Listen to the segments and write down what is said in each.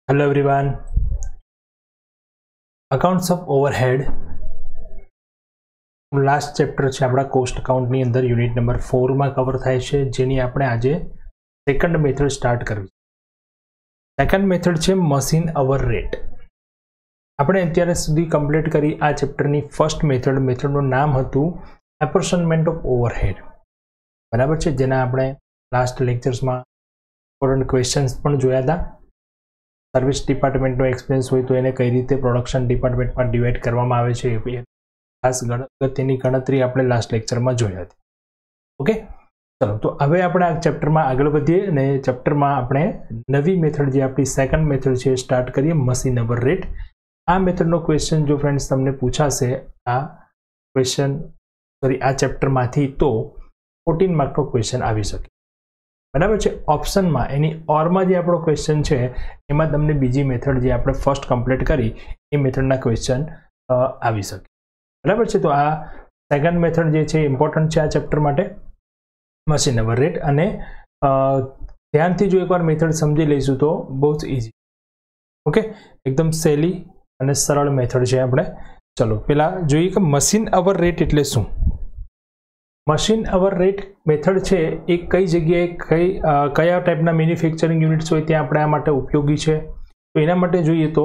Hello everyone. Accounts of overhead. Last chapter है अपना coast account ની અંદર યુનિટ નંબર 4 માં કવર થાય છે, જેની આપણે આજે સેકન્ડ મેથડ સ્ટાર્ટ કરવી. સેકન્ડ મેથડ છે મશીન અવર રેટ. આપણે અત્યાર સુધી કમ્પ્લીટ કરી આ ચેપ્ટરની ફર્સ્ટ મેથડનું નામ હતું એપોર્શનમેન્ટ ઓફ ઓવરહેડ. બરાબર છે, જેના આપણે લાસ્ટ લેક્ચર્સમાં ઇમ્પોર્ટન્ટ ક્વેશ્ચન્સ પણ જોયા હતા. સર્વિસ ડિપાર્ટમેન્ટનો એક્સપેન્સ હોય તો એને કઈ રીતે પ્રોડક્શન ડિપાર્ટમેન્ટમાં ડિવાઈડ કરવામાં આવે છે, ખાસ અગત્યની ગણતરી આપણે લાસ્ટ લેક્ચરમાં જોઈ હતી. ઓકે, ચલો તો હવે આપણે આ ચેપ્ટરમાં આગળ વધીએ અને ચેપ્ટરમાં આપણે નવી મેથડ જે આપણી સેકન્ડ મેથડ છે સ્ટાર્ટ કરીએ, મશીન અવર રેટ. આ મેથડનો ક્વેશ્ચન જો ફ્રેન્ડ્સ તમને પૂછાશે આ ચેપ્ટરમાંથી તો 14 માર્કનો ક્વેશ્ચન આવી શકે. બરાબર છે. ઓપ્શનમાં એની ઓરમાં જે આપણો ક્વેશ્ચન છે એમાં તમને બીજી મેથડ જે આપણે ફર્સ્ટ કમ્પ્લીટ કરી એ મેથડના ક્વેશ્ચન આવી શકે. બરાબર છે. તો આ સેકન્ડ મેથડ જે છે ઇમ્પોર્ટન્ટ છે આ ચેપ્ટર માટે, મશીન અવર રેટ. અને ધ્યાનથી જો એકવાર મેથડ સમજી લઈશું તો બહુ જ ઇઝી. ઓકે, એકદમ સહેલી અને સરળ મેથડ છે. આપણે ચલો પેલા જોઈએ કે મશીન અવર રેટ એટલે શું. મશીન અવર રેટ મેથડ છે એ કઈ જગ્યાએ કયા ટાઈપના મેન્યુફેક્ચરિંગ યુનિટ્સ હોય ત્યાં આપણે આ માટે ઉપયોગી છે. તો એના માટે જોઈએ તો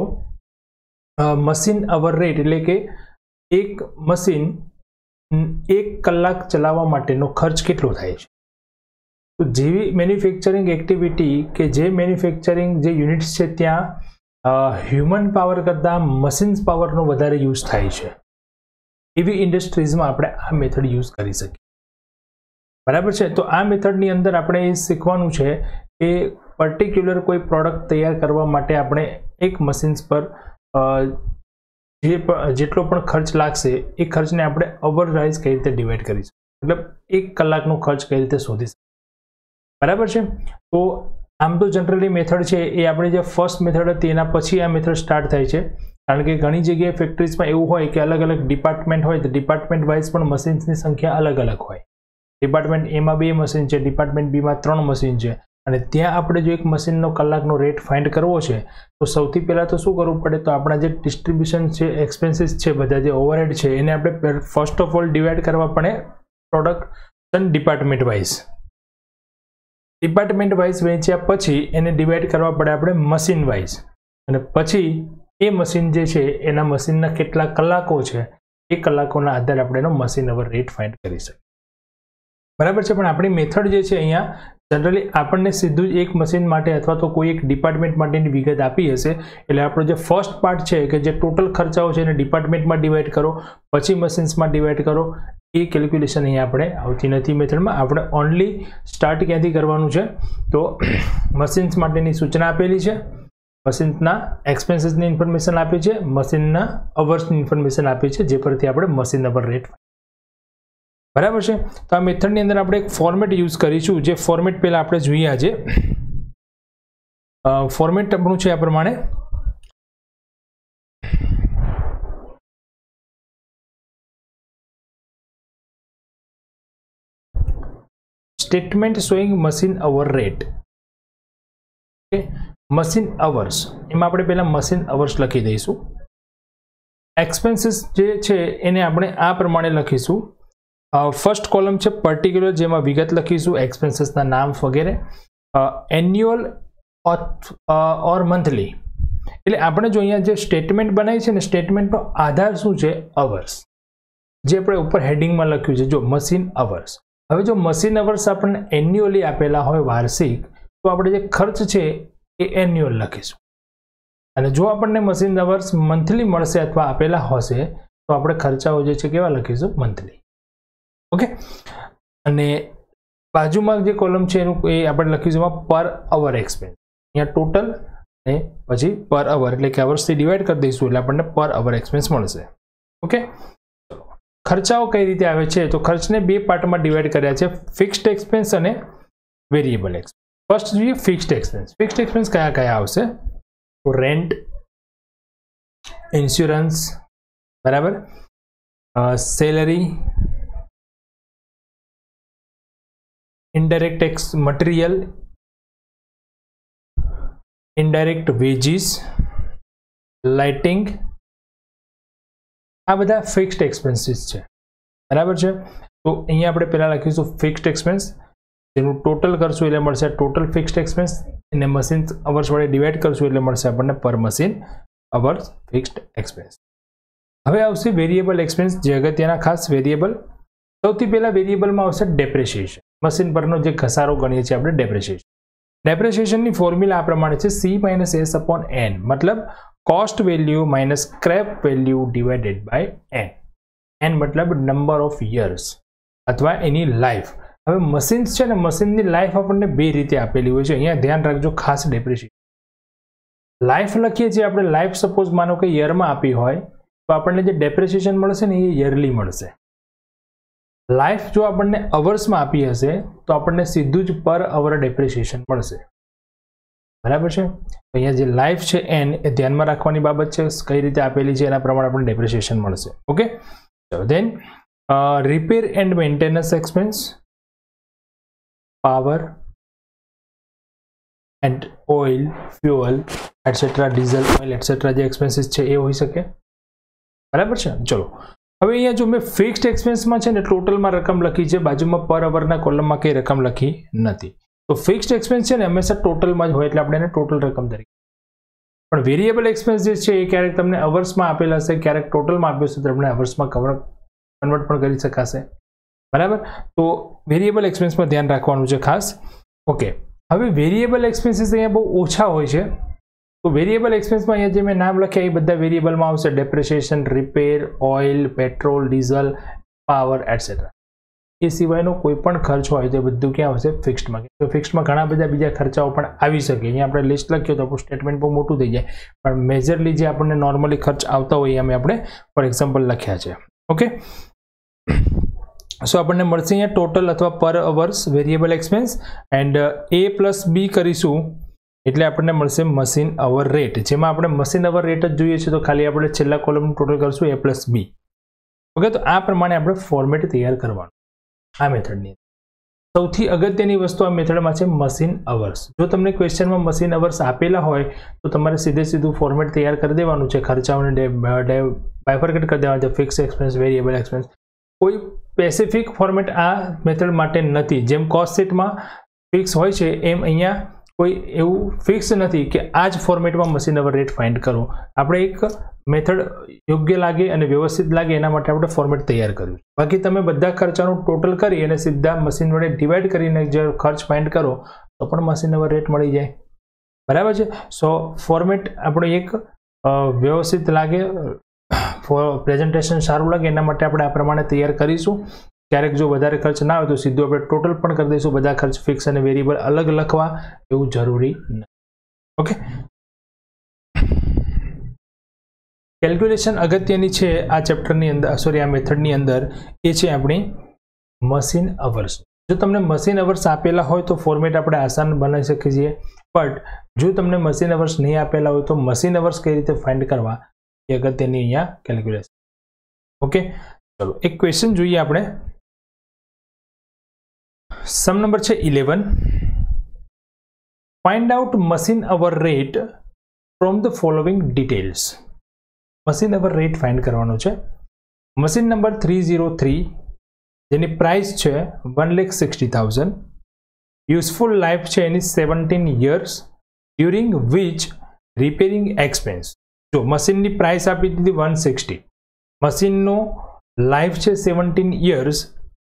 મશીન અવર રેટ એટલે કે એક મશીન 1 કલાક ચલાવવા માટેનો ખર્ચ કેટલો થાય છે. તો જેવી મેન્યુફેક્ચરિંગ એક્ટિવિટી કે જે મેન્યુફેક્ચરિંગ જે યુનિટ્સ છે ત્યાં હ્યુમન પાવર કરતાં મશીન્સ પાવરનો વધારે યુઝ થાય છે, એવી ઇન્ડસ્ટ્રીઝમાં આપણે આ મેથડ યુઝ કરી શકીએ. બરાબર છે. તો આ મેથડની અંદર આપણે એ શીખવાનું છે કે પર્ટિક્યુલર કોઈ પ્રોડક્ટ તૈયાર કરવા માટે આપણે એક મશીન્સ પર જેટલો પણ ખર્ચ લાગશે એ ખર્ચને આપણે અવર વાઇઝ કઈ રીતે ડિવાઈડ કરીશું, મતલબ 1 કલાકનો ખર્ચ કઈ રીતે શોધીશું. બરાબર છે. તો આમ તો જનરલી મેથડ છે એ આપણે જે ફર્સ્ટ મેથડ હતી એના પછી આ મેથડ સ્ટાર્ટ થાય છે, કારણ કે ઘણી જગ્યાએ ફેક્ટરીઝમાં એવું હોય કે અલગ અલગ ડિપાર્ટમેન્ટ હોય તો ડિપાર્ટમેન્ટ વાઇઝ પણ મશીન્સની સંખ્યા અલગ અલગ હોય. ડિપાર્ટમેન્ટ એમાં 2 મશીન છે, ડિપાર્ટમેન્ટ બીમાં 3 મશીન છે, અને ત્યાં આપણે જો એક મશીનનો કલાકનો રેટ ફાઇન્ડ કરવો છે તો સૌથી પહેલાં તો શું કરવું પડે, તો આપણા જે ડિસ્ટ્રીબ્યુશન છે, એક્સપેન્સીસ છે, બધા જે ઓવરહેડ છે એને આપણે ફર્સ્ટ ઓફ ઓલ ડિવાઈડ કરવા પડે પ્રોડક્શન ડિપાર્ટમેન્ટ વાઇઝ વહેંચ્યા પછી એને ડિવાઈડ કરવા પડે આપણે મશીન વાઇઝ, અને પછી એ મશીન જે છે એના મશીનના કેટલા કલાકો છે એ કલાકોના આધારે આપણે એનો મશીન અવર રેટ ફાઇન્ડ કરી શકીએ. બરાબર છે. પણ આપણી મેથડ જે છે અહીંયા જનરલી આપણને સીધું જ એક મશીન માટે અથવા તો કોઈ એક ડિપાર્ટમેન્ટ માટેની વિગત આપી હશે, એટલે આપણો જે ફર્સ્ટ પાર્ટ છે કે જે ટોટલ ખર્ચાઓ છે એને ડિપાર્ટમેન્ટમાં ડિવાઈડ કરો, પછી મશીન્સમાં ડિવાઈડ કરો, એ કેલ્ક્યુલેશન અહીંયા આપણે આવતી નથી મેથડમાં. આપણે ઓનલી સ્ટાર્ટ ક્યાંથી કરવાનું છે, તો મશીન્સ માટેની સૂચના આપેલી છે, મશીન્સના એક્સપેન્સીસની ઇન્ફોર્મેશન આપી છે, મશીનના અવર્સની ઇન્ફોર્મેશન આપી છે, જે પરથી આપણે મશીન અવર રેટ. બરાબર છે. તો આ મેથડની અંદર આપણે એક ફોર્મેટ યુઝ કરીશું, જે ફોર્મેટ પહેલા આપણે જોઈએ. આજે ફોર્મેટ આપણું છે આ પ્રમાણે. Statement showing machine hour rate. Machine hours, એમાં આપણે પહેલા મશીન અવર્સ લખી દઈશું. એક્સપેન્સીસ જે છે એને આપણે આ પ્રમાણે લખીશું. ફર્સ્ટ કોલમ છે પર્ટિક્યુલર, જેમાં વિગત લખીશું, એક્સપેન્સીસના નામ વગેરે. એન્યુઅલ ઓર મંથલી, એટલે આપણે જો અહીંયા જે સ્ટેટમેન્ટ બનાવી છે ને, સ્ટેટમેન્ટનો આધાર શું છે, અવર્સ, જે આપણે ઉપર હેડિંગમાં લખ્યું છે. જો મશીન અવર્સ, હવે જો મશીન અવર્સ આપણને એન્યુઅલી આપેલા હોય વાર્ષિક, તો આપણે જે ખર્ચ છે એ એન્યુઅલ લખીશું. અને જો આપણને મશીન અવર્સ મંથલી મળશે અથવા આપેલા હશે તો આપણે ખર્ચાઓ જે છે કેવા લખીશું, મંથલી. ઓકે, અને બાજુમાં જે કોલમ છે એનું એ આપણે લખીશું પર અવર એક્સપેન્સ. અહીંયા ટોટલ અને પછી પર અવર એટલે કે અવર્સથી ડિવાઈડ કરી દઈશું એટલે આપણને પર અવર એક્સપેન્સ મળશે. ઓકે, ખર્ચાઓ કઈ રીતે આવે છે, તો ખર્ચને 2 પાર્ટમાં ડિવાઈડ કર્યા છે, ફિક્સ્ડ એક્સપેન્સ અને વેરિયેબલ એક્સપેન્સ. ફર્સ્ટ જોઈએ ફિક્સ્ડ એક્સપેન્સ. ફિક્સ્ડ એક્સપેન્સ કયા કયા આવશે, તો રેન્ટ, ઇન્સ્યોરન્સ, બરાબર, salary, indirect tax, material, indirect veggies, lighting, આ બધા ફિક્સ્ડ એક્સપેન્સીસ છે, બરાબર છે. તો અહીંયા આપણે પહેલા લખીશું ફિક્સ્ડ એક્સપેન્સ, જેનું ટોટલ કરશું એટલે મળશે ટોટલ ફિક્સ્ડ એક્સપેન્સ, એને મશીન અવર્સ વડે ડિવાઈડ કરશું એટલે મળશે આપણને પર મશીન અવર્સ ફિક્સ્ડ એક્સપેન્સ. હવે આવશે વેરિયેબલ એક્સપેન્સ, જે અગત્યના ખાસ વેરિયેબલ. સૌથી પહેલા વેરિયેબલમાં આવશે ડેપ્રિસિએશન, મશીન પરનો જે ઘસારો ગણીએ છીએ આપણે ડેપ્રિસિએશન. ડેપ્રિસિએશનની ફોર્મ્યુલા આ પ્રમાણે છે C-S/N, મતલબ cost value minus scrap value divided by N. N મતલબ નંબર ઓફ યર્સ અથવા એની લાઈફ. હવે મશીન્સ છે ને, મશીનની લાઈફ આપણને બે રીતે આપેલી હોય છે. અહીંયા ધ્યાન રાખજો ખાસ, ડેપ્રિસિએશન લાઈફ લખીએ છીએ આપણે, લાઈફ સપોઝ માનો કે યરમાં આપી હોય તો આપણને જે ડેપ્રિસિએશન મળશે ને એ યરલી મળશે. લાઈફ જો આપણને અવર્સમાં આપી હશે તો આપણને સીધું જ પર અવર ડેપ્રિસિએશન મળશે, બરાબર છે. તો અહીંયા જે લાઈફ છે એન એ ધ્યાનમાં રાખવાની બાબત છે, કઈ રીતે આપેલી છે એના પ્રમાણે આપણને ડેપ્રિસિએશન મળશે. ઓકે, ચલો then repair and maintenance expense, power and oil, fuel etcetera, diesel oil etcetera જે એક્સપેન્સીસ છે એ હોઈ શકે, બરાબર છે. ચલો હવે અહીંયા જો મેં ફિક્સ્ડ એક્સપેન્સમાં છે ને ટોટલમાં રકમ લખી છે, બાજુમાં પર અવરના કોલમમાં કઈ રકમ લખી નથી. તો ફિક્સ્ડ એક્સપેન્સ છે ને હંમેશા ટોટલમાં જ હોય એટલે આપણે એને ટોટલ રકમ તરીકે. પણ વેરિયેબલ એક્સપેન્સ જે છે એ ક્યારેક તમને અવર્સમાં આપેલા હશે, ક્યારેક ટોટલમાં આપ્યો હશે, તો આપણે અવર્સમાં કન્વર્ટ પણ કરી શકાશે, બરાબર. તો વેરિયેબલ એક્સપેન્સમાં ધ્યાન રાખવાનું છે ખાસ. ઓકે, હવે વેરિયેબલ એક્સપેન્સીસ અહીંયા બહુ ઓછા હોય છે. તો વેરિયેબલ એક્સપેન્સમાં અહીંયા જે મેં નામ લખ્યા એ બધા વેરિયેબલમાં આવશે. Depreciation, repair, oil, petrol, diesel, power etcetera. એ સિવાયનો કોઈ પણ ખર્ચ હોય તો બધું ક્યાં આવશે? ફિક્સ્ડમાં. તો ફિક્સ્ડમાં ઘણા બધા બીજા ખર્ચાઓ પણ આવી શકે. અહીંયા આપણે લિસ્ટ લખ્યો તો આપણું સ્ટેટમેન્ટ બહુ મોટું થઈ જાય, પણ મેજરલી જે આપણને નોર્મલી ખર્ચ આવતા હોય અમે આપણે ફોર એક્ઝામ્પલ લખ્યા છે. ઓકે, સો આપણને મળશે અહીંયા ટોટલ અથવા પર hours variable expense and A+B કરીશું એટલે આપણને મળશે મશીન અવર રેટ, જેમાં આપણે મશીન અવર રેટ જ જોઈએ છે તો ખાલી આપણે છેલ્લા કોલમનું ટોટલ કરશું A+B. ઓકે, તો આ પ્રમાણે આપણે ફોર્મેટ તૈયાર કરવાનું આ મેથડની. સૌથી અગત્યની વસ્તુ આ મેથડમાં છે મશીન અવર્સ. જો તમને ક્વેશ્ચનમાં મશીન અવર્સ આપેલા હોય તો તમારે સીધું ફોર્મેટ તૈયાર કરી દેવાનું છે. ખર્ચાઓને બાયફર્કેટ કરી દેવાના છે, ફિક્સ એક્સપેન્સ, વેરિયેબલ એક્સપેન્સ. કોઈ સ્પેસિફિક ફોર્મેટ આ મેથડ માટે નથી. જેમ કોસ્ટ શીટમાં ફિક્સ હોય છે એમ અહીંયા કોઈ એવું ફિક્સ નથી કે આ જ ફોર્મેટમાં મશીન અવર રેટ ફાઇન્ડ કરો. આપણે એક મેથડ યોગ્ય લાગે અને વ્યવસ્થિત લાગે એના માટે આપણે ફોર્મેટ તૈયાર કર્યું. બાકી તમે બધા ખર્ચાનું ટોટલ કરી અને સીધા મશીન વડે ડિવાઈડ કરીને જે ખર્ચ ફાઇન્ડ કરો તો પણ મશીન અવર રેટ મળી જાય, બરાબર છે. સો ફોર્મેટ આપણે એક વ્યવસ્થિત લાગે, પ્રેઝન્ટેશન સારું લાગે એના માટે આપણે આ પ્રમાણે તૈયાર કરીશું. ક્યારેક જો વધારે ખર્ચ ના હોય તો સીધું આપણે ટોટલ પણ કરી દઈશું. બધા ખર્ચ ફિક્સ અને વેરિયેબલ અલગ લખવા એવું જરૂરી નથી. ઓકે, કેલ્ક્યુલેશન અગત્યની છે આ ચેપ્ટરની અંદર, સોરી આ મેથડની અંદર, એ છે આપણી મશીન અવર્સ. જો તમને મશીન અવર્સ આપેલા હોય તો ફોર્મેટ આપણે આસાન બનાવી શકીએ છીએ, બટ જો તમને મશીન અવર્સ નહીં આપેલા હોય તો મશીન અવર્સ કઈ રીતે ફાઇન્ડ કરવા એ અગત્યની અહીંયા કેલ્ક્યુલેશન. ઓકે, ચલો એક ક્વેશ્ચન જોઈએ આપણે. સમ નંબર છે 11. Find out machine hour rate from the following details. Machine hour rate find કરવાનો છે. મશીન નંબર 303 જેની પ્રાઇસ છે 1,60,000. યુઝફુલ લાઈફ છે એની 17 years, during which repairing expense. જો મશીનની પ્રાઇસ આપી દીધી 160, મશીનનો લાઈફ છે 17 years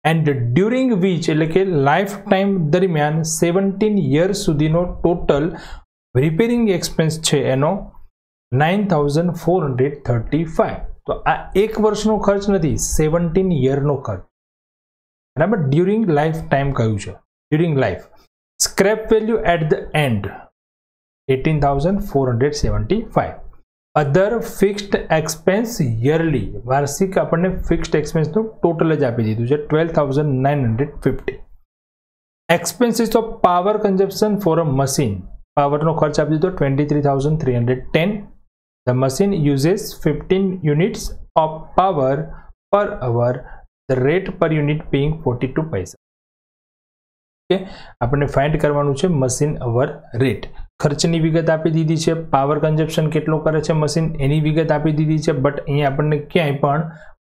એન્ડ ડ્યુરિંગ વિચ એટલે કે લાઈફ ટાઈમ દરમિયાન 17 years સુધીનો ટોટલ રિપેરિંગ એક્સપેન્સ છે એનો 9,435. તો આ એક વર્ષનો ખર્ચ નથી, 17 yearનો ખર્ચ, બરાબર. ડ્યુરિંગ લાઈફ ટાઈમ કહ્યું છે, during life. Scrap value at the end 18,475. Other fixed expense yearly, વાર્ષિક આપણને ફિક્સ્ડ એક્સપેન્સનું ટોટલ જ આપી દીધું છે 12,950. Expenses of power consumption for a machine, પાવરનો ખર્ચ આપી દીધો 23,310. The machine uses 15 units of power પર અવર, the rate per unit paying 42 પૈસા. ઓકે, આપણને ફાઇન્ડ કરવાનું છે મશીન અવર રેટ. ખર્ચની વિગત આપી દીધી છે, પાવર કન્ઝપ્શન કેટલો કરે છે મશીન એની વિગત આપી દીધી છે, બટ અહીંયા આપણને ક્યાંય પણ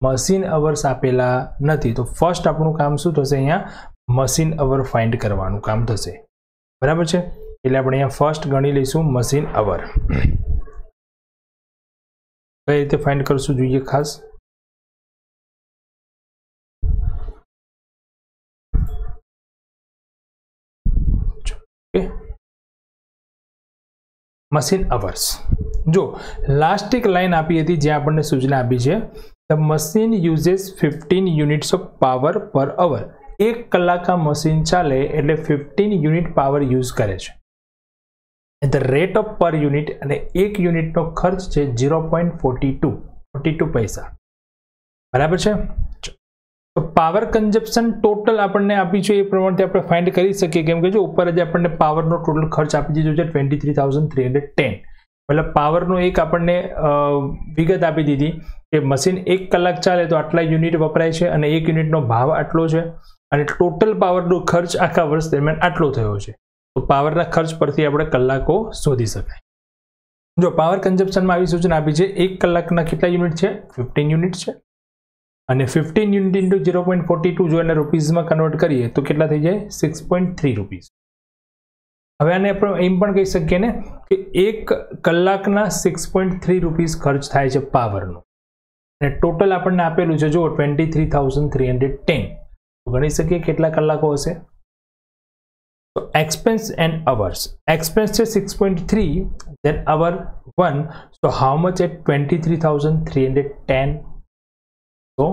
મશીન અવર્સ આપેલા નથી. તો ફર્સ્ટ આપણું કામ શું થશે? અહીંયા મશીન અવર ફાઇન્ડ કરવાનું કામ થશે. બરાબર છે, એટલે આપણે અહીંયા ફર્સ્ટ ગણી લઈશું મશીન અવર. કઈ રીતે ફાઇન્ડ કરશું જોઈએ ખાસ. Machine hours. જો લાસ્ટ એક લાઈન આપી હતી જ્યાં આપણને સૂચના આપી છે, the machine uses 15 units of power પર અવર. 1 કલાક આ મશીન ચાલે એટલે 15 યુનિટ પાવર યુઝ કરે છે. ધ રેટ ઓફ પર યુનિટ, અને 1 યુનિટનો ખર્ચ છે 0.42 પૈસા. બરાબર છે. તો પાવર કન્ઝપ્શન ટોટલ આપણને આપ્યું છે એ પ્રમાણે આપણે ફાઇન્ડ કરી શકીએ, કેમ કે જો ઉપર જ આપણને પાવરનો ટોટલ ખર્ચ આપી દીધો છે 23,310. મતલબ પાવરનો એક આપણને વિગત આપી દીધી કે મશીન 1 કલાક ચાલે તો આટલા યુનિટ વપરાય છે અને 1 યુનિટનો ભાવ આટલો છે અને ટોટલ પાવરનો ખર્ચ આખા વર્ષ દરમિયાન આટલો થયો છે. તો પાવરના ખર્ચ પરથી આપણે કલાકો શોધી શકાય. જો પાવર કન્ઝપ્શનમાં આવી સૂચના આપી છે 1 કલાકના કેટલા યુનિટ છે? 15 યુનિટ છે. અને 15 યુનિટ ઇન્ટુ 0.42 જો એને રૂપીઝમાં કન્વર્ટ કરીએ તો કેટલા થઈ જાય? 6.3 રૂપીઝ. હવે આને આપણે એમ પણ કહી શકીએ ને કે 1 કલાકના 6.3 રૂપીઝ ખર્ચ થાય છે પાવરનો, અને ટોટલ આપણને આપેલું છે જો 23,310. તો ગણી શકીએ કેટલા કલાકો હશે. તો એક્સપેન્સ એન્ડ અવર્સ. એક્સપેન્સ છે 6.3, then hour 1. So how much at 23,310? તો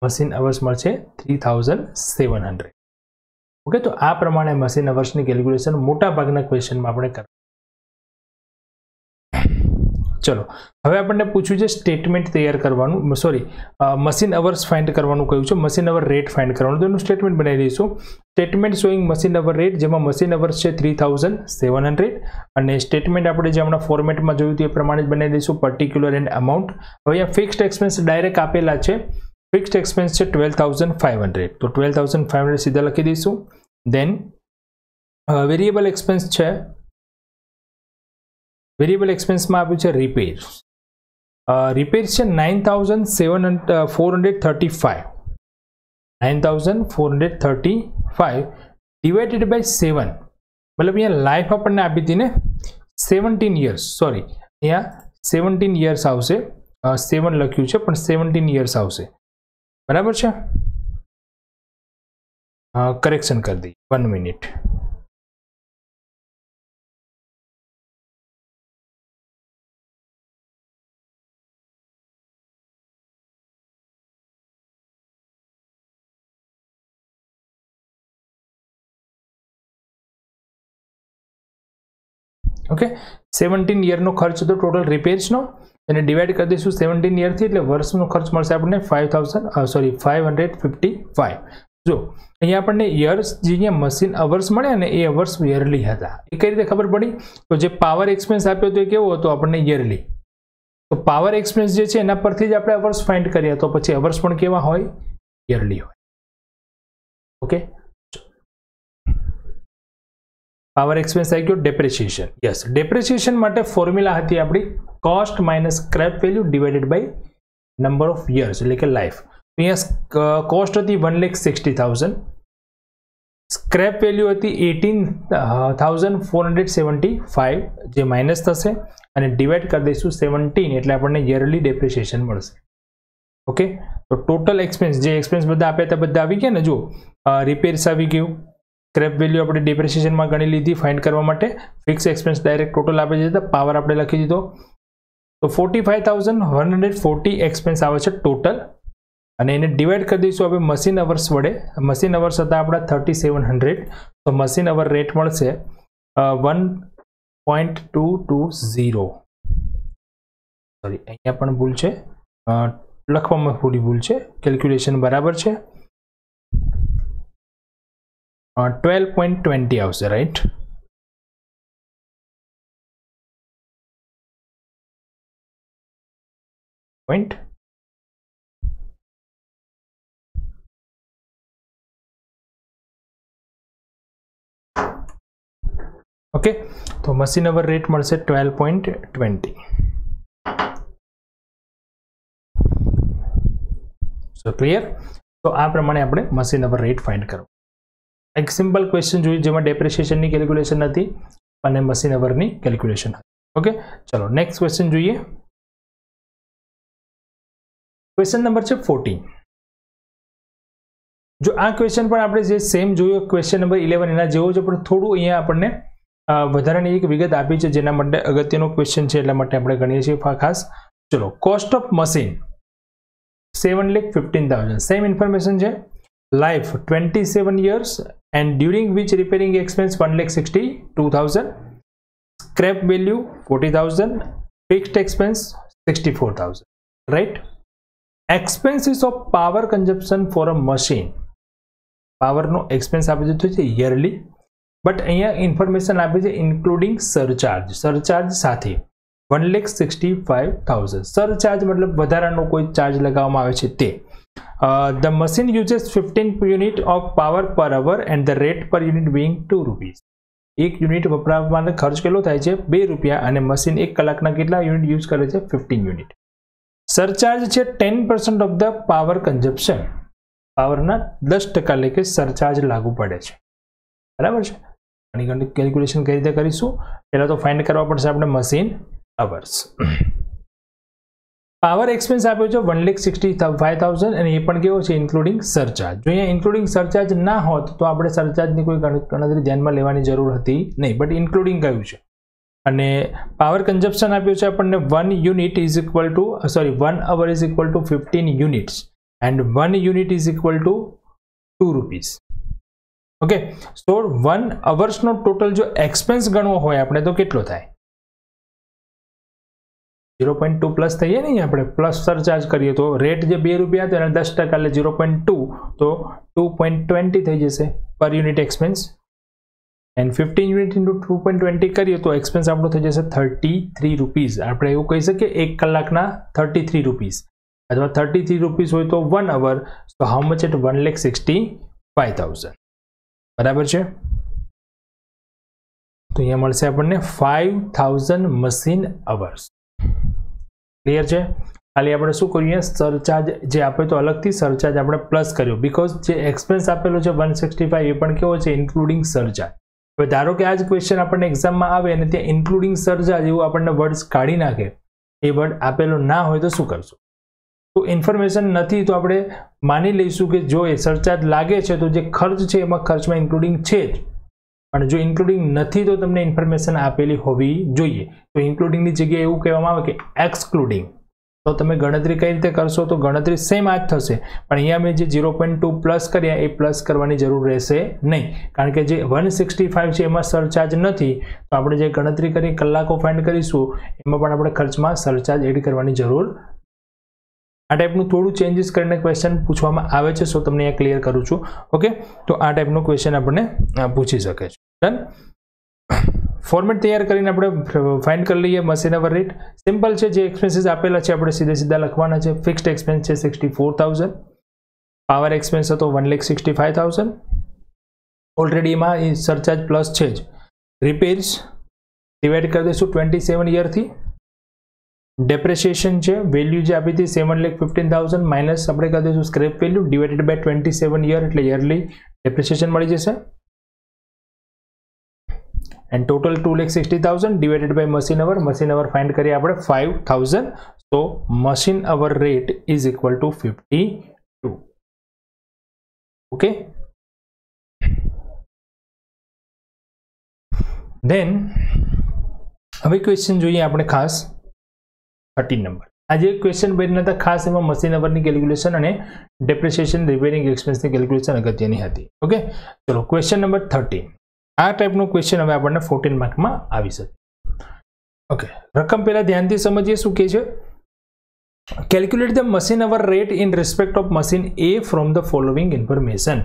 મશીન અવર્સ મળશે 3,700. ઓકે, તો આ પ્રમાણે મશીન અવર્સની કેલ્ક્યુલેશન મોટા ભાગના ક્વેશ્ચનમાં આપણે કરવાનું. ચલો હવે આપણને પૂછ્યું છે સ્ટેટમેન્ટ તૈયાર કરવાનું, સોરી મશીન અવર્સ ફાઇન્ડ કરવાનું કહ્યું છે, મશીન અવર રેટ ફાઇન્ડ કરવાનું. તો એનું સ્ટેટમેન્ટ બનાવી દઈશું. Statement showing machine hour rate, જેમાં મશીન અવર્સ છે 3,700, અને સ્ટેટમેન્ટ આપણે જે હમણાં ફોર્મેટમાં જોયું હતું એ પ્રમાણે જ બનાવી દઈશું, પર્ટિક્યુલર એન્ડ અમાઉન્ટ. હવે અહીંયા ફિક્સ્ડ એક્સપેન્સ ડાયરેક્ટ આપેલા છે. ફિક્સ્ડ એક્સપેન્સ છે 12,500, તો 12,500 સીધા લખી દઈશું. દેન વેરિયેબલ એક્સપેન્સ છે, વેરિયેબલ એક્સપેન્સમાં આપ્યું છે રિપેર. રિપેર છે 9,435. 9,435 ડિવાઇડેડ બાય 7. મતલબ અહીંયા લાઈફ આપણને આપી હતી ને 17 યર્સ, સોરી અહીંયા 17 યર્સ આવશે, 7 લખ્યું છે પણ 17 યર્સ આવશે. બરાબર છે, કરેક્શન કરી દઈએ 1 મિનિટ. ઓકે, 17 યરનો ખર્ચ હતો ટોટલ રિપેર્સનો, એને ડિવાઈડ કરી દઈશું 17 યરથી, એટલે વર્ષનો ખર્ચ મળશે આપણને 555. જો અહીંયા આપણને યર્સ જે અહીંયા મશીન અવર્સ મળ્યા ને એ અવર્સ યરલી હતા. એ કઈ રીતે ખબર પડી? તો જે પાવર એક્સપેન્સ આપ્યો હતો એ કેવો હતો આપણને? યરલી. તો પાવર એક્સપેન્સ જે છે એના પરથી જ આપણે અવર્સ ફાઇન્ડ કર્યા, તો પછી અવર્સ પણ કેવા હોય? યરલી હોય. ઓકે, પાવર એક્સપેન્સ આવી ગયો. ડેપ્રિસિએશન, યસ, ડેપ્રિસિએશન માટે ફોર્મ્યુલા હતી આપણી cost minus scrap value divided by number of years, એટલે કે લાઈફ. અહીંયા કોસ્ટ હતી 1,60,000, સ્ક્રેપ વેલ્યુ હતી 18,475, જે માઇનસ થશે અને ડિવાઈડ કરી દઈશું 17, એટલે આપણને યરલી ડેપ્રિસિએશન મળશે. ઓકે, તો ટોટલ એક્સપેન્સ જે એક્સપેન્સ બધા આપ્યા હતા બધા આવી ગયા ને. જો રિપેર્સ આવી ગયું, સ્ક્રેપ વેલ્યુ આપણે ડેપ્રિસિએશનમાં ગણી લીધી ફાઇન્ડ કરવા માટે, ફિક્સ એક્સપેન્સ ડાયરેક્ટ ટોટલ આપી દીધા, પાવર આપણે લખી દીધો. તો 45,140 એક્સપેન્સ આવે છે ટોટલ, અને એને ડિવાઈડ કરી દઈશું આપણે મશીન અવર્સ વડે. મશીન અવર્સ હતા આપણા 3,700, તો મશીન અવર રેટ મળશે 1.220. સોરી, અહીંયા પણ ભૂલ છે, લખવામાં થોડી ભૂલ છે, કેલ્ક્યુલેશન બરાબર છે. 12.20 આવશે, રાઈટ. પોઈન્ટ ओके, तो मशीन अवर रेट મળશે 12.20. સો ક્લિયર. તો આ પ્રમાણે આપણે મશીન અવર રેટ ફાઇન્ડ કરવું. એક સિમ્પલ ક્વેશ્ચન જોયું જેમાં ડેપ્રિસિએશનની કેલ્ક્યુલેશન હતી અને મશીન અવરની કેલ્ક્યુલેશન હતી. ઓકે, ચલો નેક્સ્ટ ક્વેશ્ચન જોઈએ. ક્વેશ્ચન નંબર છે 14. જો આ ક્વેશ્ચન પણ આપણે જે સેમ જોયો ક્વેશ્ચન નંબર 11 એના જેવો જ, પણ થોડું અહીંયા આપણને વધારાની એક વિગત આપી છે જેના માટે અગત્યનો ક્વેશ્ચન છે એટલા માટે આપણે ગણીએ છીએ ખાસ. ચલો, cost of machine 7,15,000. Same information છે. Life 27 years and during which repairing expense 1,62,000. Scrap value 40,000. Fixed expense 64,000. Right? Expenses of power consumption for a machine. Power no expense આપી દીધું છે yearly, બટ અહીંયા ઇન્ફોર્મેશન આપી છે ઇન્ક્લુડિંગ સરચાર્જ. સરચાર્જ સાથે 1,65,000. Surcharge મતલબ વધારાનો કોઈ ચાર્જ લગાવવામાં આવે છે તે. The machine uses 15 unit of power per hour and the rate per unit being 2 rupees. એક યુનિટ વપરાવાનો ખર્ચ કેટલો થાય છે? 2 રૂપિયા, અને મશીન 1 કલાકના કેટલા યુનિટ યુઝ કરે છે? 15 યુનિટ. સરચાર્જ છે 10% ઓફ ધ પાવર કન્ઝપ્શન. પાવરના 10% એટલે કે સરચાર્જ લાગુ પડે છે. બરાબર છે. આની કેલ્ક્યુલેશન કઈ રીતે કરીશું? પહેલા તો ફાઇન્ડ કરવા પડશે આપણે મશીન અવર્સ. પાવર એક્સપેન્સ આપ્યો છે 1,65,000 અને એ પણ કેવો છે? Including surcharge. જો અહીંયા ઇન્ક્લુડિંગ સરચાર્જ ના હોત તો આપણે સરચાર્જની કોઈ ગણતરી ધ્યાનમાં લેવાની જરૂર હતી નહીં, બટ ઇન્ક્લુડિંગ કહ્યું છે. અને પાવર કન્ઝપ્શન આપ્યું છે આપણને 1 unit is equal to 1 hour is equal to 15 units and 1 unit is equal to 2 rupees. Okay, so 1 અવર્સનો ટોટલ જો એક્સપેન્સ ગણવો હોય આપણે તો કેટલો થાય? 0.2 પ્લસ થઈએ નહીં, આપણે પ્લસ સરચાર્જ કરીએ તો રેટ જે 2 રૂપિયા હતો એના 10% એટલે 0.2, તો 2.20 થઈ જશે પર unit expense. And 15 unit into 2.20 કરીએ તો એક્સપેન્સ આપણો થઈ જશે 33 રૂપીસ. આપણે એવું કહી શકીએ 1 કલાકના 33 રૂપીસ, અથવા 33 રૂપીસ હોય તો 1 અવર, તો હાઉ મચ એટ 1,65,000. બરાબર છે. તો અહીંયા મળશે આપણને 5,000 મશીન અવર્સ. ક્લિયર છે. ખાલી આપણે શું કરીએ? સરચાર્જ જે આપે તો અલગથી સરચાર્જ આપણે પ્લસ કર્યો, બીકોઝ જે એક્સપેન્સ આપેલો છે 165 એ પણ કેવો છે? Including surcharge. હવે ધારો કે આ જ ક્વેશ્ચન આપણને એક્ઝામમાં આવે અને ત્યાં ઇન્ક્લુડિંગ સરચાર્જ એવું આપણને વર્ડ્સ કાઢી નાખે, એ વર્ડ આપેલો ના હોય તો શું કરશું? તો ઇન્ફોર્મેશન નથી તો આપણે માની લઈશું કે જો એ સરચાર્જ લાગે છે તો જે ખર્ચ છે એમાં ખર્ચમાં ઇન્ક્લુડિંગ છે જ, પણ જો ઇન્ક્લુડિંગ નથી તો તમને ઇન્ફોર્મેશન આપેલી હોવી જોઈએ. તો ઇન્ક્લુડિંગની જગ્યાએ એવું કહેવામાં આવે કે એક્સક્લુડિંગ. તો તમે ગણતરી કઈ રીતે કરશો? તો ગણતરી સેમ આ જ થશે, પણ અહીંયા મેં જે 0.2 પ્લસ કર્યા એ પ્લસ કરવાની જરૂર રહેશે નહીં, કારણ કે જે 165 છે એમાં સરચાર્જ નથી. તો આપણે જે ગણતરી કરી કલાકો ફાઇન્ડ કરીશું એમાં પણ આપણે ખર્ચમાં સરચાર્જ એડ કરવાની જરૂર. આ ટાઈપનું થોડું ચેન્જીસ કરીને ક્વેશ્ચન પૂછવામાં આવે છે, સો તમને અહીંયા ક્લિયર કરું છું. ઓકે, તો આ ટાઈપનો ક્વેશ્ચન આપણને પૂછી શકે છે. ડન. ફોર્મેટ તૈયાર કરીને આપણે ફાઇન્ડ કરી લઈએ મશીન અવર રેટ. સિમ્પલ છે, જે એક્સપેન્સીસ આપેલા છે આપણે સીધા લખવાના છે. ફિક્સ્ડ એક્સપેન્સ છે 64,000. પાવર એક્સપેન્સ હતો 1,65,000. ઓલરેડી એમાં સરચાર્જ પ્લસ છે જ. રિપેર્સ ડિવાઈડ કરી દઈશું 27 યરથી. ડેપ્રેશિએશન છે, વેલ્યુ જે આપી હતી 7,15,000 માઇનસ આપણે કરી દઈશું scrap value divided by 27 year, એટલે યરલી ડેપ્રેશિએશન મળી જશે. And total 2,60,000 divided by machine hour. Machine hour find કરીએ આપણે 5,000. તો machine hour rate is equal to 52. Okay, then હવે ક્વેશ્ચન જોઈએ આપણે ખાસ 13 નંબર. આજે ક્વેશ્ચન બન્યા હતા ખાસ, એમાં મશીન અવરની કેલ્ક્યુલેશન અને ડેપ્રિસિએશન રિપેરિંગ એક્સપેન્સની કેલ્ક્યુલેશન અગત્યની હતી. ઓકે, ચલો ક્વેશ્ચન નંબર 13. આ ટાઈપનો ક્વેશ્ચન હવે આપણને 14 માર્કમાં આવી શકે. ઓકે, રકમ પહેલા ધ્યાનથી સમજીએ શું કહે છે. Calculate the machine hour rate in respect of machine A from the following information.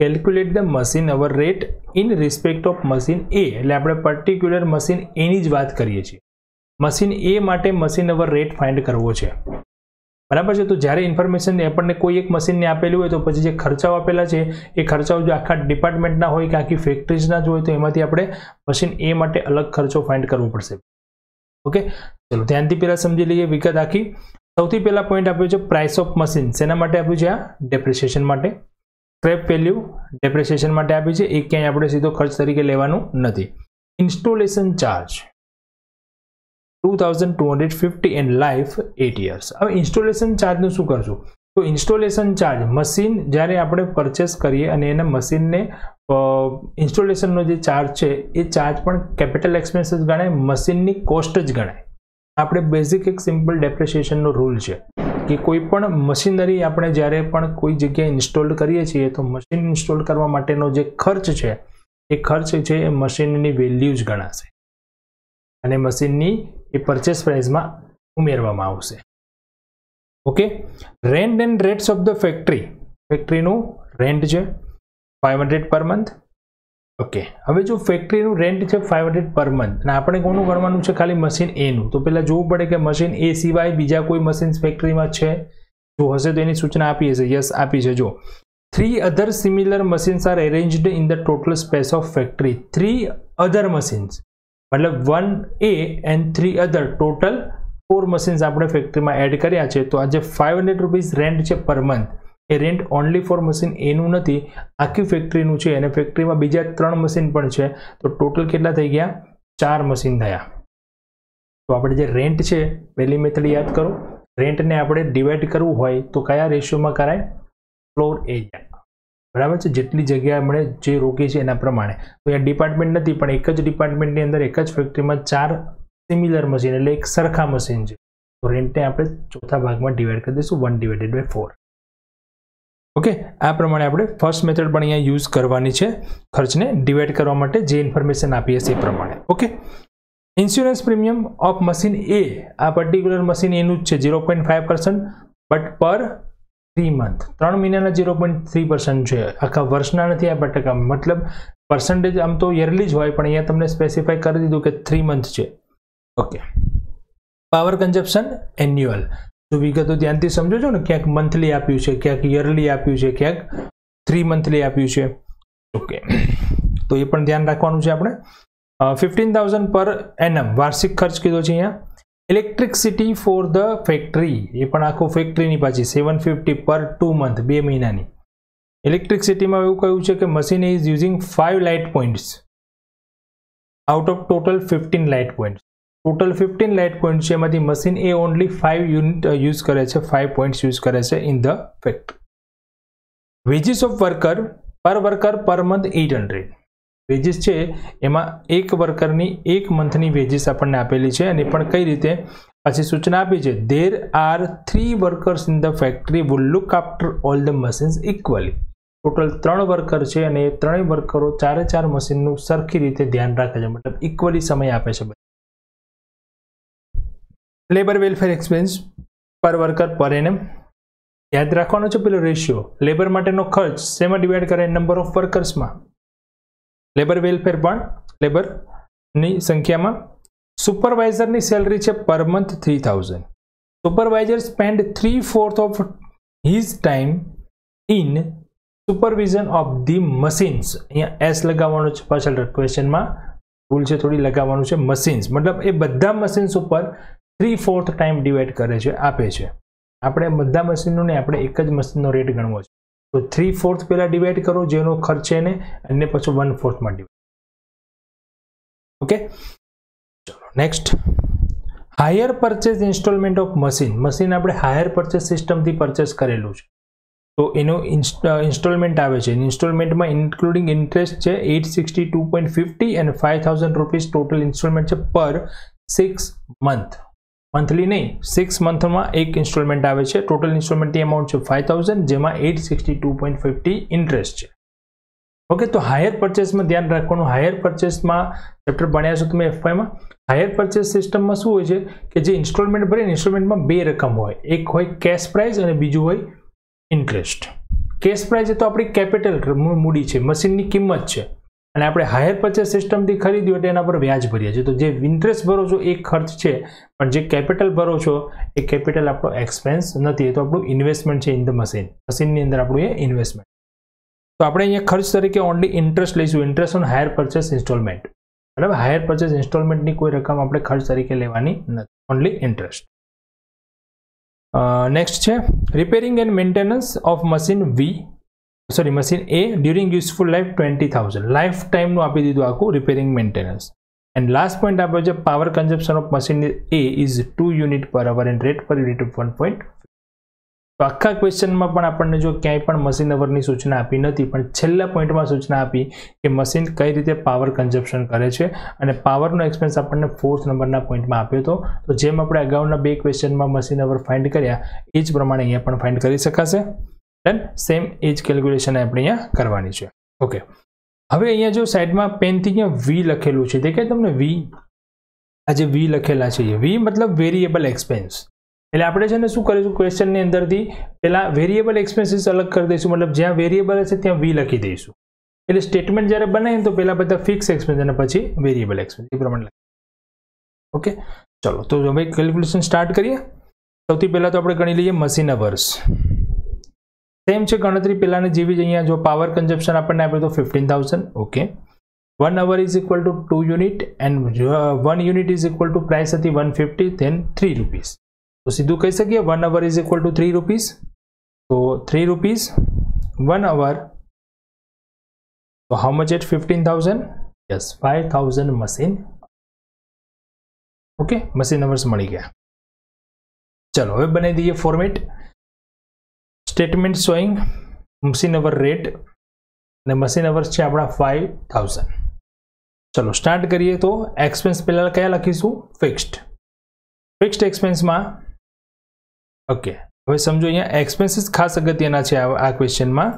Calculate the machine hour rate in respect of machine A, એટલે આપણે પર્ટિક્યુલર મશીન એની જ વાત કરીએ છીએ. મશીન એ માટે મશીન અવર રેટ ફાઇન્ડ કરવો છે. બરાબર છે. તો જ્યારે ઇન્ફોર્મેશન આપણને કોઈ એક મશીનને આપેલું હોય તો પછી જે ખર્ચાઓ આપેલા છે એ ખર્ચાઓ જો આખા ડિપાર્ટમેન્ટના હોય કે આખી ફેક્ટરીઝના જ હોય તો એમાંથી આપણે મશીન એ માટે અલગ ખર્ચો ફાઇન્ડ કરવો પડશે. ઓકે, ચલો ધ્યાનથી પહેલાં સમજી લઈએ વિગત આખી. સૌથી પહેલા પોઈન્ટ આપ્યો છે પ્રાઇસ ઓફ મશીન. શેના માટે આપ્યું છે? આ ડેપ્રિસિએશન માટે. સ્ક્રેપ વેલ્યુ ડેપ્રિસિએશન માટે આપી છે, એ ક્યાંય આપણે સીધો ખર્ચ તરીકે લેવાનું નથી. Installation charge 2250 and life 8 years. હવે ઇન્સ્ટોલેશન ચાર્જનું શું કરશું? તો ઇન્સ્ટોલેશન ચાર્જ મશીન જ્યારે આપણે પરચેસ કરીએ અને એના મશીનને ઇન્સ્ટોલેશનનો જે ચાર્જ છે એ ચાર્જ પણ કેપિટલ એક્સપેન્સીસ ગણાય, મશીનની કોસ્ટ જ ગણાય. આપણે બેઝિક એક સિમ્પલ ડેપ્રિસિએશનનો રૂલ છે કે કોઈ પણ મશીનરી આપણે જ્યારે પણ કોઈ જગ્યાએ ઇન્સ્ટોલ કરીએ છીએ તો મશીન ઇન્સ્ટોલ કરવા માટેનો જે ખર્ચ છે એ ખર્ચ છે એ મશીનની વેલ્યુ જ ગણાશે અને મશીનની એ પરચેસ પ્રાઇસમાં ઉમેરવામાં આવશે. Okay, rent and rates of the factory. ફેક્ટરીનું રેન્ટ છે 500 પર મંથ. ઓકે, હવે જો ફેક્ટરીનું રેન્ટ છે 500 પર મંથ અને આપણે કોનું ગણવાનું છે? ખાલી મશીન એનું. તો પહેલાં જોવું પડે કે મશીન એ સિવાય બીજા કોઈ મશીન ફેક્ટરીમાં છે? જો હશે તો એની સૂચના આપી હશે. યસ, આપી છે. જો 3 other similar machines are arranged in the total space of factory. 3 other machines मतलब 1A and 3 other total 4 machines આપણે ફેક્ટરીમાં એડ કર્યા છે. તો આ જે 500 રૂપીસ રેન્ટ છે per month A rent only for machine એનું નથી, આખી ફેક્ટરીનું છે અને ફેક્ટરીમાં બીજા 3 મશીન પણ છે. તો ટોટલ કેટલા થઈ ગયા? 4 મશીન થયા. તો આપણે જે રેન્ટ છે પહેલી મેથડ યાદ કરો. રેન્ટને આપણે ડિવાઈડ કરવું હોય તો કયા રેશિયોમાં કરાય? Floor area. બરાબર છે, જેટલી જગ્યા આપણે જે રોકી છે એના પ્રમાણે. તો અહીંયા ડિપાર્ટમેન્ટ નથી પણ એક જ ડિપાર્ટમેન્ટની અંદર એક જ ફેક્ટરીમાં 4 સિમિલર મશીન એટલે એક સરખા મશીન છે. તો રેન્ટને આપણે ચોથા ભાગમાં ડિવાઈડ કરી દઈશું 1/4. ઓકે, આ પ્રમાણે આપણે ફર્સ્ટ મેથડ પણ અહીંયા યુઝ કરવાની છે ખર્ચને ડિવાઈડ કરવા માટે જે ઇન્ફોર્મેશન આપી હશે એ પ્રમાણે. Okay, insurance premium of machine A. આ પર્ટિક્યુલર મશીન એનું જ છે 0.5% બટ પર 3 મંથ. 3 મહિનાના 0.3% છે, આખા વર્ષના નથી આ ટકા. મતલબ પર્સન્ટેજ આમ તો યરલી જ હોય પણ અહીંયા તમને સ્પેસિફાઈ કરી દીધું કે 3 મંથ છે. Okay, power consumption annual. તો વિગતો ધ્યાનથી સમજો છો ને, ક્યાંક મંથલી આપ્યું છે, ક્યાંક યરલી આપ્યું છે, ક્યાંક 3 મંથલી આપ્યું છે. ઓકે, તો એ પણ ધ્યાન રાખવાનું છે આપણે. 15,000 પર એનમ વાર્ષિક ખર્ચ કીધો છે અહીંયા. ઇલેક્ટ્રિસિટી ફોર ધ ફેક્ટરી, એ પણ આખું ફેક્ટરીની પાછી 750 પર 2 મંથ, 2 મહિનાની. ઇલેક્ટ્રિસિટીમાં એવું કહ્યું છે કે machine is using 5 light points out of total 15 light points. Total 15 light point છે, એમાંથી મશીન એ ઓનલી 5 યુનિટ યુઝ કરે છે, 5 પોઇન્ટ્સ યુઝ કરે છે in the factory. Veggies of worker પર વર્કર પર મંથ 800. વેજીસ છે એમાં એક વર્કરની એક મંથની વેજીસ આપણને આપેલી છે અને પણ કઈ રીતે પાછી સૂચના આપી છે. There are 3 workers in the factory would look after all the machines equally. Total 3 worker છે અને એ 3 વર્કરો 4 મશીનનું સરખી રીતે ધ્યાન રાખે છે, મતલબ ઇક્વલી સમય આપે છે. લેબર વેલફેર એક્સપેન્સ પર વર્કર પર એનમ. યાદ રાખવાનો છે પેલો રેશિયો. લેબર માટેનો ખર્ચ શેમાં ડિવાઈડ કરે? નંબર ઓફ વર્કર્સમાં. લેબર વેલફેર પણ લેબરની સંખ્યામાં. સુપરવાઇઝરની સેલરી છે per month 3000. Supervisor spend 3/4 of his time in supervision of the machines. અહીંયા એસ લગાવવાનો છે પાછળ ક્વેશ્ચનમાં, ભૂલ છે થોડી, લગાવવાનું છે મશીન્સ. મતલબ એ બધા મશીન્સ ઉપર 3/4 ટાઈમ ડિવાઈડ કરે છે, આપે છે. આપણે બધા મશીનોને આપણે એક જ મશીનનો રેટ ગણવો છે. તો 3/4 પહેલા ડિવાઈડ કરો જેનો ખર્ચ છે અને પછી 1/4 માં ડિવાઈડ. ઓકે, ચલો next. Higher purchase installment of machine. Machine આપણે હાયર પરચેસ સિસ્ટમથી પરચેસ કરેલું છે તો એનું ઇન્સ્ટોલમેન્ટ આવે છે. ઇન્સ્ટોલમેન્ટમાં ઇન્ક્લુડિંગ ઇન્ટરેસ્ટ છે 862.50 અને 5,000 રૂપીસ ટોટલ ઇન્સ્ટોલમેન્ટ છે પર 6 મંથ. મંથલી નહીં, 6 મંથમાં એક ઇન્સ્ટોલમેન્ટ આવે છે. ટોટલ ઇન્સ્ટોલમેન્ટની અમાઉન્ટ છે 5,000 જેમાં 862.50 ઇન્ટરેસ્ટ છે. ઓકે, તો હાયર પરચેસમાં ધ્યાન રાખવાનું. હાયર પરચેસમાં ચેપ્ટર ભણ્યા છો તમે એફવાયમાં. હાયર પરચેસ સિસ્ટમમાં શું હોય છે કે જે ઇન્સ્ટોલમેન્ટ ભરે ઇન્સ્ટોલમેન્ટમાં 2 રકમ હોય. એક હોય કેશ પ્રાઇસ અને બીજું હોય ઇન્ટરેસ્ટ. કેશ પ્રાઇસ એ તો આપણી કેપિટલ મૂડી છે, મશીનની કિંમત છે. અને આપણે હાયર પરચેસ સિસ્ટમથી ખરીદ્યું એટલે એના પર વ્યાજ ભરીએ છીએ. તો જે ઇન્ટરેસ્ટ ભરો છો એ ખર્ચ છે, પણ જે કેપિટલ ભરો છો એ કેપિટલ આપણો એક્સપેન્સ નથી, એ તો આપણું ઇન્વેસ્ટમેન્ટ છે ઇન ધ મશીન. મશીનની અંદર આપણું એ ઇન્વેસ્ટમેન્ટ. તો આપણે અહીંયા ખર્ચ તરીકે ઓનલી ઇન્ટરેસ્ટ લઈશું, interest on hire purchase instalment. બરાબર, હાયર પરચેસ ઇન્સ્ટોલમેન્ટની કોઈ રકમ આપણે ખર્ચ તરીકે લેવાની નથી, ઓનલી ઇન્ટરેસ્ટ. નેક્સ્ટ છે repairing and maintenance of machine machine A during useful life 20,000. Life ટાઈમનું આપી દીધું આખું repairing maintenance. And last point આપ્યો છે power consumption of machine A is 2 unit per hour and rate per unit 1. તો આખા ક્વેશ્ચનમાં પણ આપણને જો ક્યાંય પણ મશીન અવરની સૂચના આપી નથી, પણ છેલ્લા પોઈન્ટમાં સૂચના આપી કે મશીન કઈ રીતે પાવર કન્ઝમ્પશન કરે છે, અને પાવરનો એક્સપેન્સ આપણને 4th નંબરના પોઈન્ટમાં આપ્યો હતો. તો જેમ આપણે અગાઉના 2 ક્વેશ્ચનમાં મશીન અવર ફાઇન્ડ કર્યા એ જ પ્રમાણે અહીંયા પણ ફાઇન્ડ કરી શકાશે. ડન, સેમ એ જ કેલ્ક્યુલેશન આપણે અહીંયા કરવાની છે. ઓકે, હવે અહીંયા જો સાઈડમાં પેનથી અહીંયા વી લખેલું છે, દેખાય તમને વી? આ જે વી લખેલા છે એ વી મતલબ વેરિયેબલ એક્સપેન્સ. એટલે આપણે છે ને શું કરીશું, ક્વેશ્ચનની અંદરથી પહેલા વેરિયેબલ એક્સપેન્સીસ અલગ કરી દઈશું, મતલબ જ્યાં વેરિયેબલ હશે ત્યાં વી લખી દઈશું. એટલે સ્ટેટમેન્ટ જ્યારે બનાવીએ તો પહેલા બધા ફિક્સ એક્સપેન્સ અને પછી વેરિયેબલ એક્સપેન્સ એ પ્રમાણે. ઓકે, ચલો તો હવે કેલ્ક્યુલેશન સ્ટાર્ટ કરીએ. સૌથી પહેલા તો આપણે ગણી લઈએ મશીન અવર્સ. સેમ છે ગણતરી પહેલાની જેવી જ. અહીંયા જો પાવર કન્ઝમ્પશન આપણને આપે તો 15,000. Okay, 1 hour is equal to 2 unit and 1 unit is equal two price હતી 150, ધેન 3 રૂપીસ. તો સીધું કહી શકીએ 1 hour is equal to 3 rupees. તો 3 રૂપીસ 1 hour. તો how much at 15,000? Yes, 5,000 machine. Okay, machine hours મળી ગયા. ચલો હવે બનાવી દઈએ format. Statement showing machine hour rate અને મશીન અવર્સ છે આપણા 5,000. ચલો સ્ટાર્ટ કરીએ. તો એક્સપેન્સ પહેલા કયા લખીશું? ફિક્સ્ડ. ફિક્સ્ડ એક્સપેન્સમાં ઓકે, હવે સમજો અહીંયા એક્સપેન્સીસ ખાસ અગત્યના છે આ ક્વેશ્ચનમાં.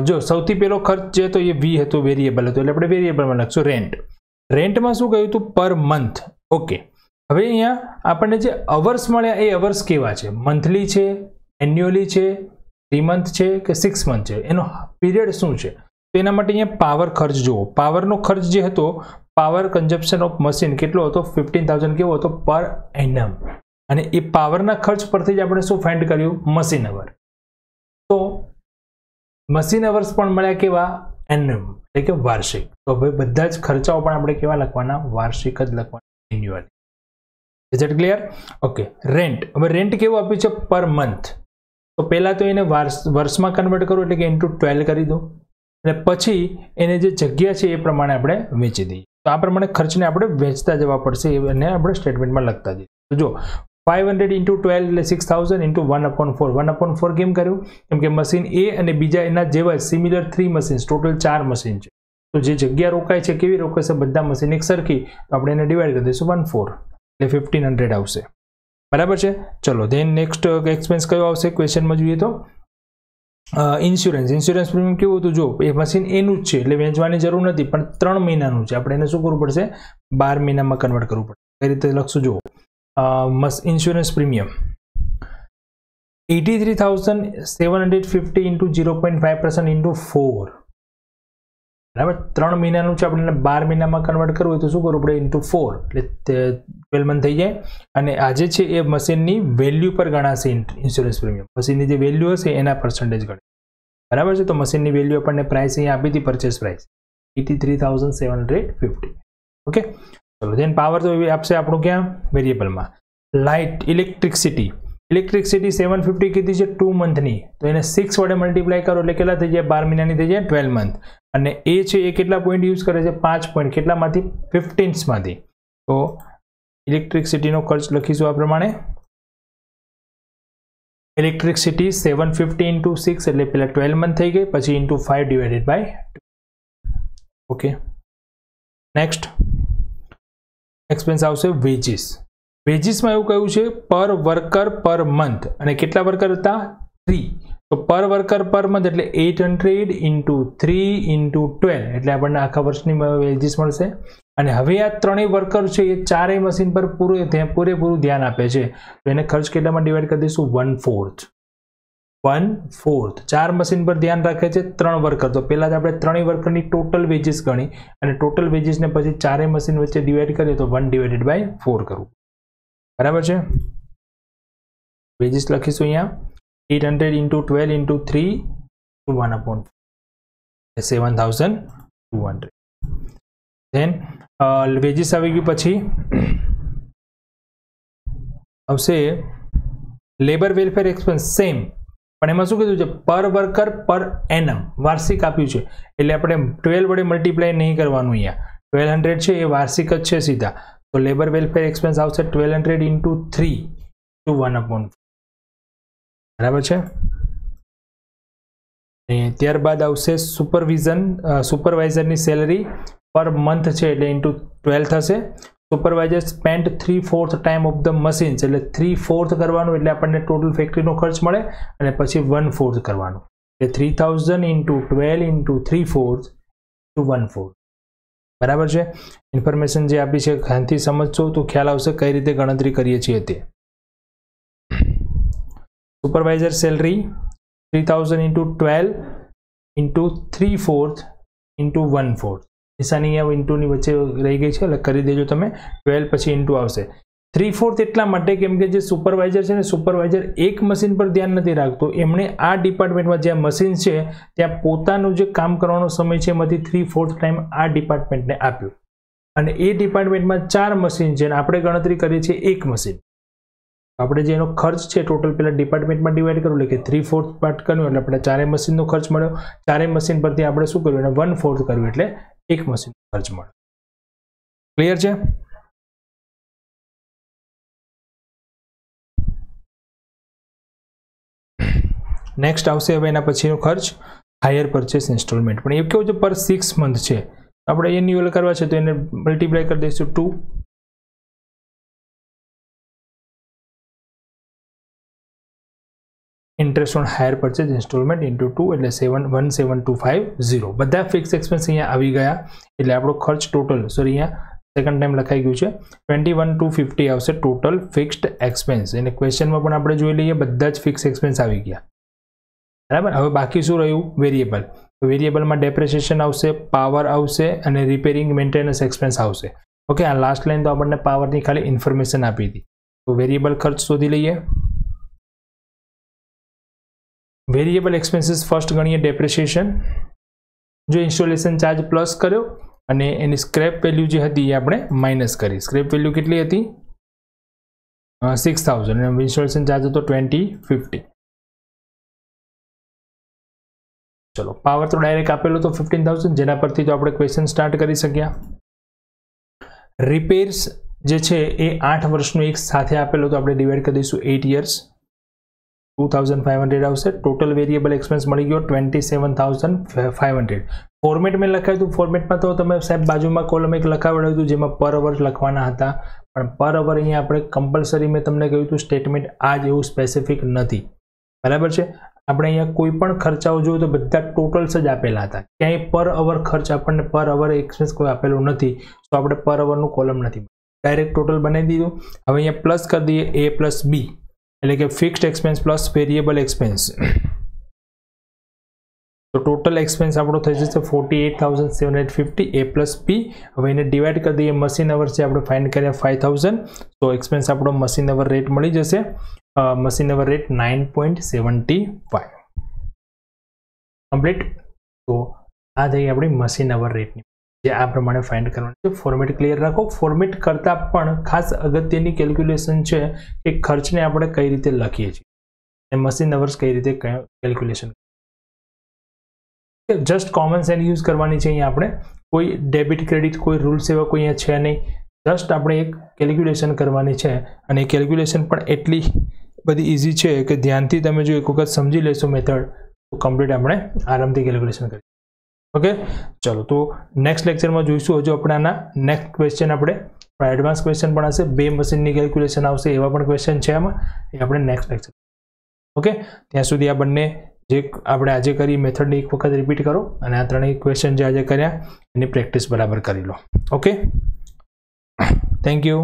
જો સૌથી પહેલો ખર્ચ છે તો એ વી હતો, વેરિયેબલ હતો, એટલે આપણે વેરિયેબલમાં લખશું રેન્ટ. રેન્ટમાં શું કહ્યું હતું? Per month. ઓકે, હવે અહીંયા આપણને જે અવર્સ મળ્યા એ અવર્સ કેવા છે? મંથલી છે, એન્યુઅલી છે, 3 month છે કે 6 month છે? એનો પીરિયડ શું છે? તો એના માટે અહીંયા પાવર ખર્ચ જુઓ. પાવરનો ખર્ચ જે હતો, પાવર કન્ઝમ્પશન ઓફ મશીન કેટલો હતો? 15,000. કેવો હતો? પર એનમ. અને એ પાવરના ખર્ચ પરથી જ આપણે શું ફાઇન્ડ કર્યું? મશીન અવર. તો મશીન અવર્સ પણ મળ્યા કેવા? એનમ, એટલે કે વાર્ષિક. તો હવે બધા જ ખર્ચાઓ પણ આપણે કેવા લખવાના? વાર્ષિક જ લખવાના, annually. Is it clear? Okay, rent. હવે રેન્ટ કેવું આપ્યું છે? Per month. તો પહેલાં તો એને વર્ષમાં કન્વર્ટ કરો, એટલે કે ઇન્ટુ 12 કરી દો, અને પછી એને જે જગ્યા છે એ પ્રમાણે આપણે વેચી દઈએ. તો આ પ્રમાણે ખર્ચને આપણે વેચતા જવા પડશે, એને આપણે સ્ટેટમેન્ટમાં લખતા જઈએ. તો જો 500 ઇન્ટુ 12 એટલે 6,000 ઇન્ટુ 1/4. 1/4 કેમ કર્યું? કેમ કે મશીન એ અને બીજા એના જેવા સિમિલર 3 મશીન, ટોટલ 4 મશીન છે. તો જે જગ્યા રોકાય છે કેવી રોકાય છે? બધા મશીન એક સરખી. તો આપણે એને ડિવાઈડ કરી દઈશું 1/4, એટલે 1,500 આવશે. બરાબર છે. ચલો ધેન નેક્સ્ટ એક્સપેન્સ કયો આવશે ક્વેશ્ચનમાં જોઈએ તો? ઇન્સ્યોરન્સ. ઇન્સ્યોરન્સ પ્રીમિયમ કેવું હતું? જો એ મશીન એનું જ છે એટલે વેચવાની જરૂર નથી, પણ 3 મહિનાનું છે. આપણે એને શું કરવું પડશે? 12 મહિનામાં કન્વર્ટ કરવું પડશે. કઈ રીતે લખશું? જુઓ, ઇન્સ્યોરન્સ પ્રીમિયમ 83,750 ઇન્ટુ 0.5% ઇન્ટુ 4. બરાબર, 3 મહિનાનું છે, આપણે 12 મહિનામાં કન્વર્ટ કરવું હોય તો શું કરવું પડે? ઇન્ટુ 4, એટલે 12 મંથ થઈ જાય. અને આજે છે એ મશીનની વેલ્યુ પર ગણાશે ઇન્સ્યોરન્સ પ્રીમિયમ. મશીનની જે વેલ્યુ હશે એના પર્સન્ટેજ ગણે. બરાબર છે. તો મશીનની વેલ્યુ આપણને પ્રાઇસ અહીંયા આપી હતી, પરચેસ પ્રાઇસ 83,750. ઓકે, ચલો ધેન પાવર તો આપશે આપણું ક્યાં? વેરિયેબલમાં. Light, electricity. ઇલેક્ટ્રિસિટી 750 કીધી છે 2 મંથની, તો એને 6 વડે મલ્ટીપ્લાય કરો એટલે કેટલા થઈ જાય? 12 મહિનાની થઈ જાય 12 મંથ. અને એ છે એ કેટલા પોઈન્ટ યુઝ કરે છે? 5 પોઈન્ટ. કેટલામાંથી? 15 માંથી. તો ઇલેક્ટ્રિસિટીનો ખર્ચ લખીશું આ પ્રમાણે. ઇલેક્ટ્રિસિટી 750 ઇન્ટુ 6 એટલે પેલા 12 મંથ થઈ ગઈ, પછી into 5 divided by 2. Okay, next expense આવશે વેજીસ. વેજીસમાં એવું કહ્યું છે પર વર્કર પર મંથ, અને કેટલા વર્કર હતા? 3. તો પર વર્કર પર મંથ એટલે 800 ઇન્ટુ 3 ઇન્ટુ 12, એટલે આપણને આખા વર્ષની વેજીસ મળશે. અને હવે આ 3 વર્કર છે એ 4 મશીન પર પૂરેપૂરું ધ્યાન આપે છે, તો એને ખર્ચ કેટલામાં ડિવાઈડ કરી દઈશું? 1/4. 1/4 4 મશીન પર ધ્યાન રાખે છે 3 વર્કર તો પહેલા જ આપણે 3 વર્કરની ટોટલ વેજીસ ગણી અને ટોટલ વેજીસ ને પછી 4 મશીન વચ્ચે ડિવાઈડ કરીએ તો 1/4 કરવું બરાબર છે વેજીસ લખીશું અહીંયા 800 × 12 × 3 to 1/4 7200 then વેજીસ આવી ગયું પછી આવશે લેબર વેલફેર એક્સપેન્સ સેમ પણ એમાં શું કીધું છે પર વર્કર પર એનમ વાર્ષિક આપ્યું છે એટલે આપણે 12 વડે મલ્ટીપ્લાય નહીં કરવાનું અહીંયા 1200 છે એ વાર્ષિક જ છે સીધા તો લેબર વેલફેર એક્સપેન્સ આવશે 1200 × 3 to 1/4 બરાબર છે અને ત્યારબાદ આવશે સુપરવાઇઝરની સેલરી પર મંથ છે એટલે ઇન્ટુ 12 થશે supervisor spend 3/4 time of the machines એટલે 3/4 કરવાનું એટલે આપણને ટોટલ ફેક્ટરીનો ખર્ચ મળે અને પછી 1/4 કરવાનું એટલે 3000 × 12 × 3/4 to 1/4 બરાબર છે ઇન્ફોર્મેશન જે આપી છે ધ્યાનથી સમજશો તો ખ્યાલ આવશે કઈ રીતે ગણતરી કરીએ છીએ તે સુપરવાઇઝર સેલરી 3000 × 12 × 3/4 × 1/4 નિશાની અહીંયા ઇન્ટુની વચ્ચે રહી ગઈ છે એટલે કરી દેજો તમે 12 પછી ઇન્ટુ આવશે 3/4 એટલા માટે કેમ કે જે સુપરવાઇઝર છે ને સુપરવાઇઝર એક મશીન પર ધ્યાન નથી રાખતો એમણે આ ડિપાર્ટમેન્ટમાં જ્યાં મશીન છે ત્યાં પોતાનું જે કામ કરવાનો સમય છે એમાંથી 3/4 ટાઈમ આ ડિપાર્ટમેન્ટને આપ્યો અને એ ડિપાર્ટમેન્ટમાં 4 મશીન છે અને આપણે ગણતરી કરીએ છીએ એક મશીન આપણે જે એનો ખર્ચ છે ટોટલ પેલા ડિપાર્ટમેન્ટમાં ડિવાઈડ કર્યું એટલે કે 3/4 પાર્ટ કર્યું એટલે આપણે 4 મશીનનો ખર્ચ મળ્યો 4 મશીન પરથી આપણે શું કર્યું એને 1/4 કર્યું એટલે એક મશીન ખર્ચ મળે ક્લિયર છે નેક્સ્ટ આવશે હવે એના પછીનો ખર્ચ હાયર પરચેસ ઇન્સ્ટોલમેન્ટ પણ એ કેવું છે પર 6 મંથ છે આપણે એન્યુઅલ કરવા છે તો એને મલ્ટીપ્લાય કરી દઈશું 2 interest on hire purchase installment into 2 એટલે 17250 બધા ફિક્સ એક્સપેન્સ અહીંયા આવી ગયા એટલે આપણો ખર્ચ ટોટલ સોરી અહીંયા સેકન્ડ ટાઈમ લખાઈ ગયું છે 21250 આવશે ટોટલ ફિક્સ્ડ એક્સપેન્સ અને ક્વેશ્ચનમાં પણ આપણે જોઈ લઈએ બધા જ ફિક્સ એક્સપેન્સ આવી ગયા બરાબર હવે બાકી શું રહ્યું વેરિયેબલ તો વેરિયેબલમાં ડેપ્રેસિએશન આવશે પાવર આવશે અને રિપેરિંગ મેન્ટેનન્સ એક્સપેન્સ આવશે ઓકે આ લાસ્ટ લાઈન તો આપણને પાવરની ખાલી ઇન્ફોર્મેશન આપી હતી તો વેરિયેબલ ખર્ચ શોધી લઈએ વેરિયેબલ એક્સપેન્સીસ ફર્સ્ટ ગણીએ ડેપ્રિસિએશન જો ઇન્સ્ટોલેશન ચાર્જ પ્લસ કર્યો અને એની સ્ક્રેપ વેલ્યુ જે હતી એ આપણે માઇનસ કરી સ્ક્રેપ વેલ્યુ કેટલી હતી 6000 અને ઇન્સ્ટોલેશન ચાર્જ હતો 2050 ચલો પાવર તો ડાયરેક્ટ આપેલો તો 15000 જેના પરથી તો આપણે ક્વેશ્ચન સ્ટાર્ટ કરી શક્યા રિપેર્સ જે છે એ 8 વર્ષનો એક સાથે આપેલો તો આપણે ડિવાઈડ કરી દઈશું 8 years 2500 આવશે ટોટલ વેરિયેબલ એક્સપેન્સ મળી ગયો 27500 ફોર્મેટ મેં લખાવ્યું હતું ફોર્મેટમાં તો તમે સાહેબ બાજુમાં કોલમ એક લખાવડાવ્યું હતું જેમાં પર અવર લખવાના હતા પણ પર અવર અહીંયા આપણે કમ્પલસરી મેં તમને કહ્યું હતું સ્ટેટમેન્ટ આ જ એવું સ્પેસિફિક નથી બરાબર છે આપણે અહીંયા કોઈ પણ ખર્ચાઓ જોઈએ તો બધા ટોટલ્સ જ આપેલા હતા ક્યાંય પર અવર ખર્ચ આપણને પર અવર એક્સપેન્સ કોઈ આપેલું નથી તો આપણે પર અવરનું કોલમ નથી ડાયરેક્ટ ટોટલ બનાવી દીધું હવે અહીંયા પ્લસ કરી દઈએ A + B એટલે કે fixed expense plus variable expense તો ટોટલ એક્સપેન્સ આપણો થઈ જશે 48750 A + B હવે એને ડિવાઈડ કરી દઈએ મશીન અવર છે આપણે ફાઇન્ડ કર્યા 5000 તો એક્સપેન્સ આપણો મશીન અવર રેટ મળી જશે મશીન અવર રેટ 9.75 કમ્પ્લીટ તો આ થઈ આપણી મશીન અવર રેટની જે આ પ્રમાણે ફાઇન્ડ કરવાનું છે ફોર્મેટ ક્લિયર રાખો ફોર્મેટ કરતાં પણ ખાસ અગત્યની કેલ્ક્યુલેશન છે કે ખર્ચને આપણે કઈ રીતે લખીએ છીએ અને મશીન અવર્સ કઈ રીતે calculation just common sense use કરવાની છે અહીંયા આપણે કોઈ ડેબિટ ક્રેડિટ કોઈ રૂલ્સ એવા કોઈ અહીંયા છે નહીં જસ્ટ આપણે એક કેલ્ક્યુલેશન કરવાની છે અને એ કેલ્ક્યુલેશન પણ એટલી બધી ઇઝી છે કે ધ્યાનથી તમે જો એક વખત સમજી લેશો મેથડ તો કમ્પ્લીટ આપણે આરામથી કેલ્ક્યુલેશન કરીએ ઓકે ચલો તો નેક્સ્ટ લેક્ચરમાં જોઈશું હજુ આપણે આના નેક્સ્ટ ક્વેશ્ચન આપણે એડવાન્સ ક્વેશ્ચન પણ હશે 2 મશીનની કેલ્ક્યુલેશન આવશે એવા પણ ક્વેશ્ચન છે આમાં એ આપણે નેક્સ્ટ લેક્ચર ઓકે ત્યાં સુધી આ બંને જે આપણે આજે કરી મેથડને એક વખત રિપીટ કરો અને આ ત્રણેય ક્વેશ્ચન જે આજે કર્યા એની પ્રેક્ટિસ બરાબર કરી લો ઓકે થેન્ક યુ